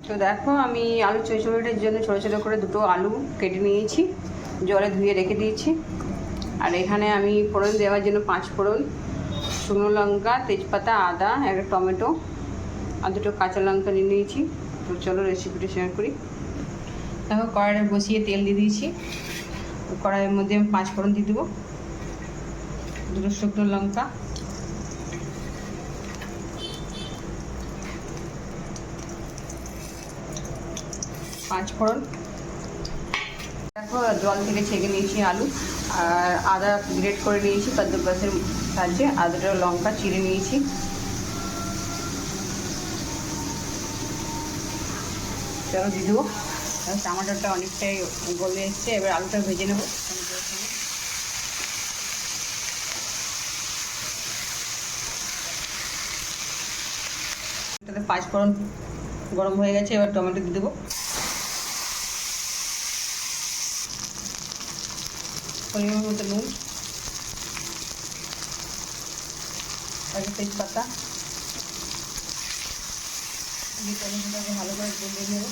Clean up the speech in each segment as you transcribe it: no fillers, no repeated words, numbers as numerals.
তো দেখো আমি আলু চচ্চড়িটার জন্য ছোটো ছোটো করে দুটো আলু কেটে নিয়েছি, জলে ধুয়ে রেখে দিয়েছি। আর এখানে আমি ফোড়ন দেওয়ার জন্য 5 ফোড়ন, শুকনো লঙ্কা, তেজপাতা, আদা, একটা টমেটো আর দুটো কাঁচা লঙ্কা নিয়ে নিয়েছি। তো চলো রেসিপিটা শেয়ার করি। দেখো কড়াইটা বসিয়ে তেল দিয়ে দিয়েছি। কড়াইয়ের মধ্যে আমি 5 ফোড়ন দিয়ে দেবো, দুটো শুকনো লঙ্কা, পাঁচ ফোড়ন। দেখো জল থেকে ছেঁকে নিয়েছি আলু আর আদা গ্রেট করে নিয়েছি কাদ্দুকাসের সাহায্যে, আদাটা লঙ্কা চিড়ে নিয়েছি। চলো দিয়ে দেবো। টমাটোটা অনেকটাই গলে এসছে, এবার আলুটা ভেজে নেবো। তাতে 5 ফোড়ন গরম হয়ে গেছে, এবার টমেটো দিয়ে দেবো। পরিমাণ মতো নুন, একটা তেজপাতা দিয়ে টমেটোটাকে ভালো করে ভেজে নেব।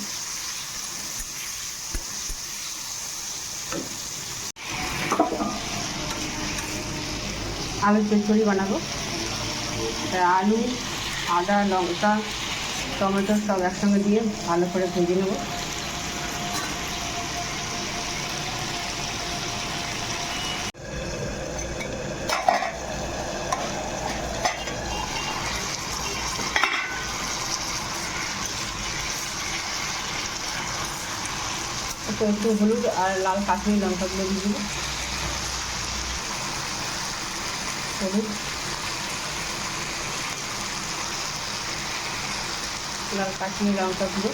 আলু চচ্চড়ি বানাবো। আলু, আদা, লঙ্কা, টমেটো সব একসঙ্গে দিয়ে ভালো করে ভেজে নেব। একটু হলুদ আর লাল কাশ্মীরি লঙ্কাগুলো দিয়ে দেবো। হলুদ, লাল কাশ্মীরি লঙ্কাগুলো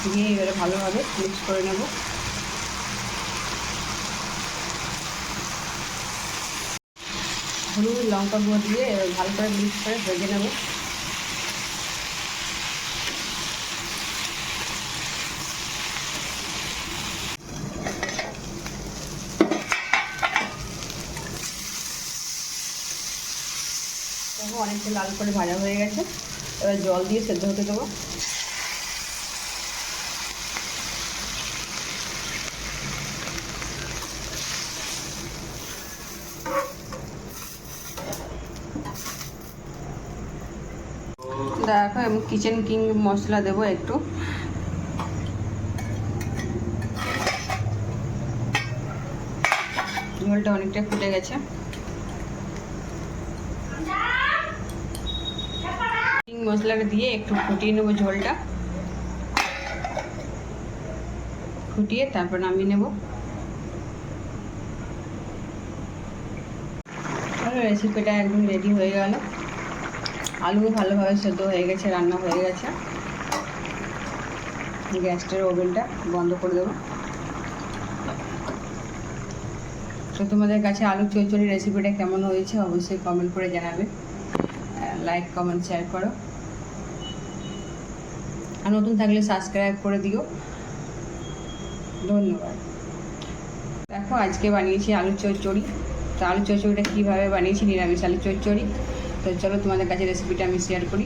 দিয়ে এবারে ভালোভাবে মিক্স করে নেব। হলুদ লঙ্কাগুলো দিয়ে এবার ভালো করে মিক্স করে ভেজে নেব। অনেকটা লাল করে ভাজা হয়ে গেছে, এবার জল দিয়ে সেদ্ধ হতে দেবো। দেখো আমি কিচেন কিং মশলা দেবো একটু। ঝোলটা অনেকটা ফুটে গেছে। কিং মশলাটা দিয়ে একটু ফুটিয়ে নেবো ঝোলটা, ফুটিয়ে তারপর নামিয়ে নেব। রেসিপিটা একদম রেডি হয়ে গেল। আলু ভালোভাবে সেদ্ধ হয়ে গেছে, রান্না হয়ে গেছে। গ্যাসটার ওভেনটা বন্ধ করে দেবো। তো তোমাদের কাছে আলু চচ্চড়ি রেসিপিটা কেমন হয়েছে অবশ্যই কমেন্ট করে জানাবে, লাইক কমেন্ট শেয়ার করো, আর নতুন থাকলে সাবস্ক্রাইব করে দিও। ধন্যবাদ। দেখো আজকে বানিয়েছি আলু চচ্চড়ি। তো আলু চচ্চড়িটা কীভাবে বানিয়েছি, নিরামিষ আলু চচ্চড়ি। তো চলো তোমাদের কাছে রেসিপিটা আমি শেয়ার করি।